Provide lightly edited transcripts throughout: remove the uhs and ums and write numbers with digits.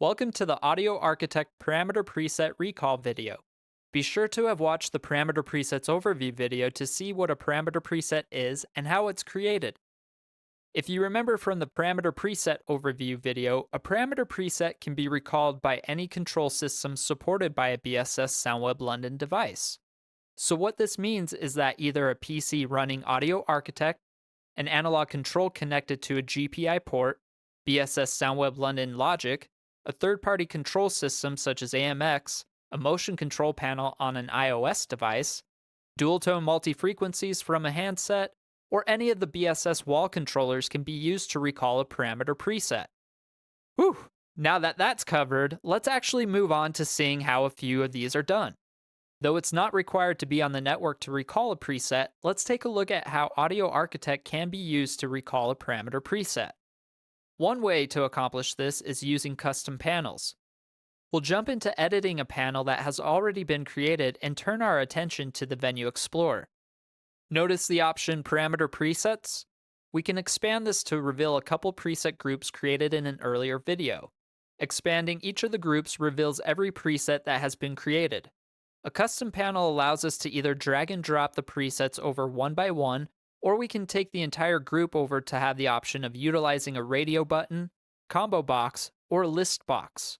Welcome to the Audio Architect Parameter Preset Recall video. Be sure to have watched the Parameter Presets Overview video to see what a parameter preset is and how it's created. If you remember from the Parameter Preset Overview video, a parameter preset can be recalled by any control system supported by a BSS Soundweb London device. So what this means is that either a PC running Audio Architect, an analog control connected to a GPI port, BSS Soundweb London Logic, a third-party control system such as AMX, a motion control panel on an iOS device, dual-tone multi-frequencies from a handset, or any of the BSS wall controllers can be used to recall a parameter preset. Whew! Now that that's covered, let's actually move on to seeing how a few of these are done. Though it's not required to be on the network to recall a preset, let's take a look at how Audio Architect can be used to recall a parameter preset. One way to accomplish this is using custom panels. We'll jump into editing a panel that has already been created and turn our attention to the Venue Explorer. Notice the option Parameter Presets? We can expand this to reveal a couple preset groups created in an earlier video. Expanding each of the groups reveals every preset that has been created. A custom panel allows us to either drag and drop the presets over one by one, or we can take the entire group over to have the option of utilizing a radio button, combo box, or list box.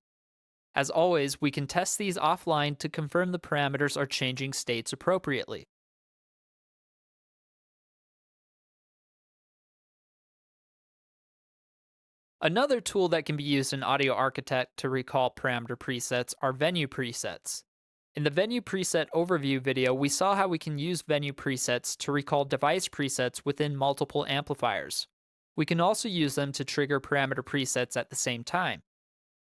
As always, we can test these offline to confirm the parameters are changing states appropriately. Another tool that can be used in Audio Architect to recall parameter presets are venue presets. In the Venue Preset Overview video, we saw how we can use venue presets to recall device presets within multiple amplifiers. We can also use them to trigger parameter presets at the same time.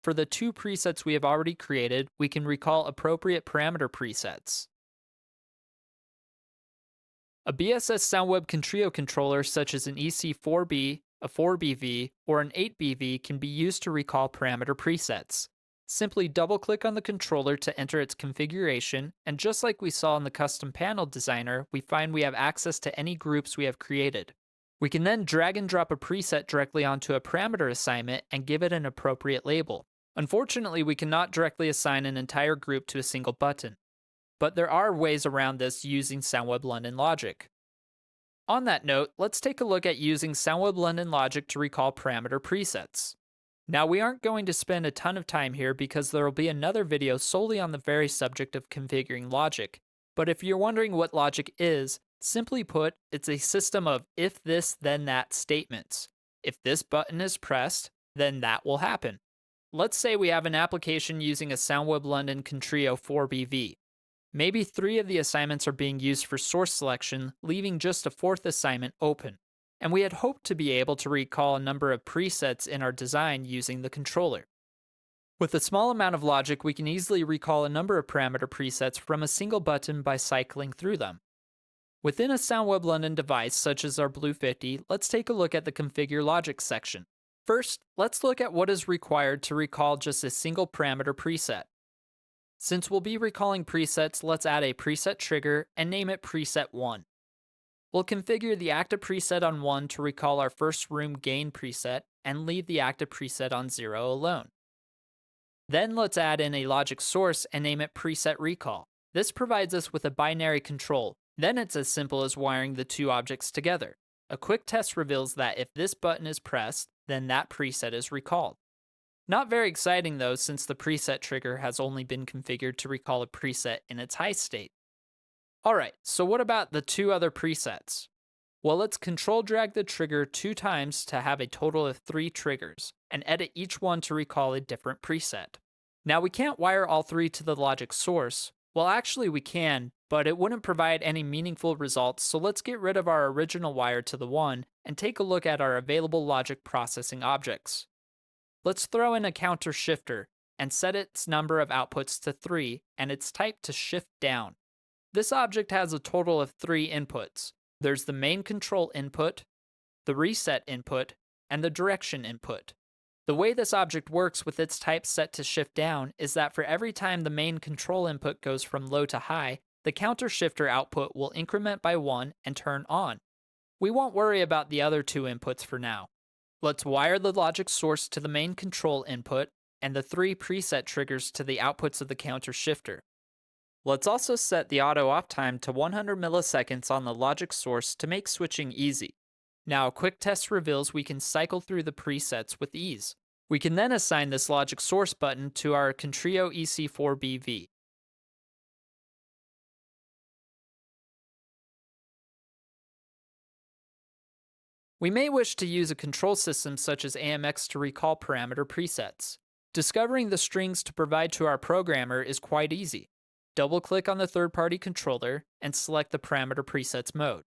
For the two presets we have already created, we can recall appropriate parameter presets. A BSS Soundweb Contrio controller such as an EC4B, a 4BV, or an 8BV can be used to recall parameter presets. Simply double-click on the controller to enter its configuration, and just like we saw in the custom panel designer, we find we have access to any groups we have created. We can then drag and drop a preset directly onto a parameter assignment and give it an appropriate label. Unfortunately, we cannot directly assign an entire group to a single button, but there are ways around this using Soundweb London Logic. On that note, let's take a look at using Soundweb London Logic to recall parameter presets. Now, we aren't going to spend a ton of time here because there will be another video solely on the very subject of configuring logic, but if you're wondering what logic is, simply put, it's a system of if this then that statements. If this button is pressed, then that will happen. Let's say we have an application using a Soundweb London Contrio 4BV. Maybe 3 of the assignments are being used for source selection, leaving just a 4th assignment open. And we had hoped to be able to recall a number of presets in our design using the controller. With a small amount of logic, we can easily recall a number of parameter presets from a single button by cycling through them. Within a Soundweb London device such as our Blue 50, let's take a look at the Configure Logic section. First, let's look at what is required to recall just a single parameter preset. Since we'll be recalling presets, let's add a preset trigger and name it Preset 1. We'll configure the active preset on 1 to recall our first room gain preset and leave the active preset on 0 alone. Then let's add in a logic source and name it Preset Recall. This provides us with a binary control. Then it's as simple as wiring the two objects together. A quick test reveals that if this button is pressed, then that preset is recalled. Not very exciting though, since the preset trigger has only been configured to recall a preset in its high state. Alright, so what about the 2 other presets? Well, let's control drag the trigger 2 times to have a total of 3 triggers, and edit each one to recall a different preset. Now we can't wire all 3 to the logic source. Well, actually we can, but it wouldn't provide any meaningful results, so let's get rid of our original wire to the 1 and take a look at our available logic processing objects. Let's throw in a counter shifter and set its number of outputs to 3 and its type to shift down. This object has a total of 3 inputs. There's the main control input, the reset input, and the direction input. The way this object works with its type set to shift down is that for every time the main control input goes from low to high, the counter shifter output will increment by 1 and turn on. We won't worry about the other 2 inputs for now. Let's wire the logic source to the main control input and the 3 preset triggers to the outputs of the counter shifter. Let's also set the auto off time to 100 milliseconds on the logic source to make switching easy. Now, a quick test reveals we can cycle through the presets with ease. We can then assign this logic source button to our Contrio EC4BV. We may wish to use a control system such as AMX to recall parameter presets. Discovering the strings to provide to our programmer is quite easy. Double-click on the third-party controller and select the parameter presets mode.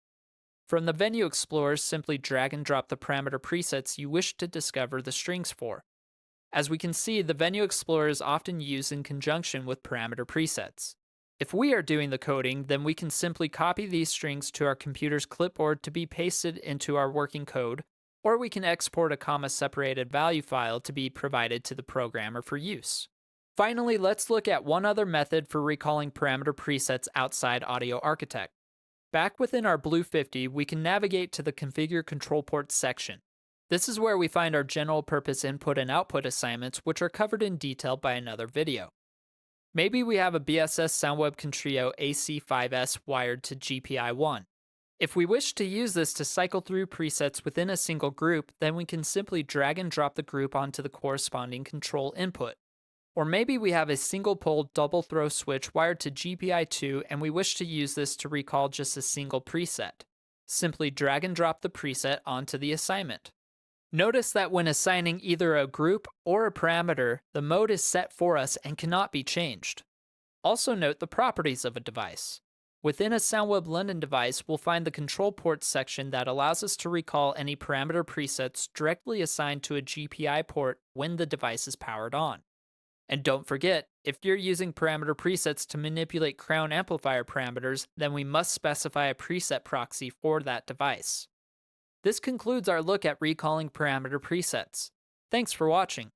From the Venue Explorer, simply drag and drop the parameter presets you wish to discover the strings for. As we can see, the Venue Explorer is often used in conjunction with parameter presets. If we are doing the coding, then we can simply copy these strings to our computer's clipboard to be pasted into our working code, or we can export a comma-separated value file to be provided to the programmer for use. Finally, let's look at one other method for recalling parameter presets outside Audio Architect. Back within our Blue 50, we can navigate to the Configure Control Ports section. This is where we find our general purpose input and output assignments, which are covered in detail by another video. Maybe we have a BSS Soundweb Contrio AC5S wired to GPI1. If we wish to use this to cycle through presets within a single group, then we can simply drag and drop the group onto the corresponding control input. Or maybe we have a single pole double throw switch wired to GPI2 and we wish to use this to recall just a single preset. Simply drag and drop the preset onto the assignment. Notice that when assigning either a group or a parameter, the mode is set for us and cannot be changed. Also note the properties of a device. Within a Soundweb London device, we'll find the control ports section that allows us to recall any parameter presets directly assigned to a GPI port when the device is powered on. And don't forget, if you're using parameter presets to manipulate Crown amplifier parameters, then we must specify a preset proxy for that device. This concludes our look at recalling parameter presets. Thanks for watching.